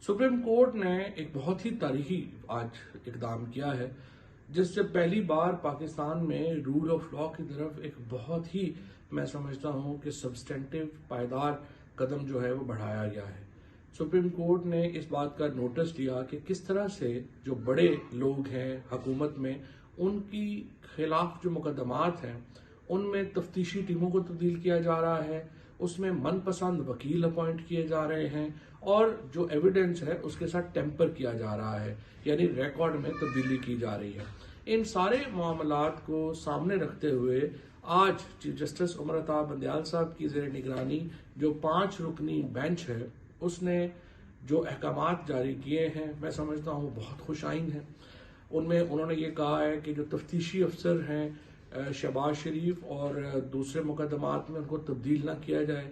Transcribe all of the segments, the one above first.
Supreme court ने एक बहुत ही तारीखी आज इकदाम किया है, जिससे पहली बार पाकिस्तान में रूल ऑफ लॉ की तरफ एक बहुत ही, मैं समझता हूं कि सब्सटेंटिव पायदार कदम जो है वो बढ़ाया गया है। सुप्रीम कोर्ट ने इस बात का नोटिस लिया कि किस तरह से जो बड़े लोग हैं हुकूमत में, उनकी खिलाफ जो मुकदमात हैं उनमें तफ्तीशी टीमों को तब्दील किया जा रहा है, उसमें मनपसंद वकील अपॉइंट किए जा रहे हैं और जो एविडेंस है उसके साथ टेम्पर किया जा रहा है, यानी रिकॉर्ड में तब्दीली की जा रही है। इन सारे मामलात को सामने रखते हुए आज चीफ जस्टिस उमर अता बंदयाल साहब की ज़ेर निगरानी जो 5 रुकनी बेंच है, उसने जो अहकामात जारी किए हैं, मैं समझता हूँ बहुत खुशाइन है। उनमें उन्होंने ये कहा है कि जो तफ्तीशी अफसर हैं शहबाज शरीफ और दूसरे मुकदमात में उनको तब्दील ना किया जाए।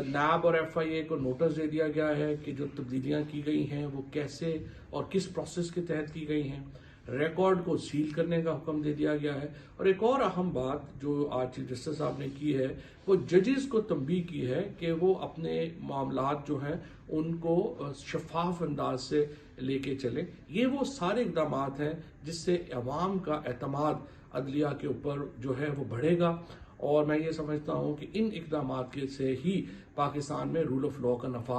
नैब और FIA को नोटिस दे दिया गया है कि जो तब्दीलियां की गई हैं वो कैसे और किस प्रोसेस के तहत की गई हैं। रिकॉर्ड को सील करने का हुक्म दे दिया गया है। और एक और अहम बात जो आज चीफ जस्टिस साहब ने की है, वो जजेस को तंबीह की है कि वो अपने मामलात जो हैं उनको शफाफ अंदाज से लेके चलें। ये वो सारे इकदाम हैं जिससे अवाम का एतमाद अदलिया के ऊपर जो है वो बढ़ेगा। और मैं ये समझता हूँ कि इन इकदाम से ही पाकिस्तान में रूल ऑफ लॉ का नफाज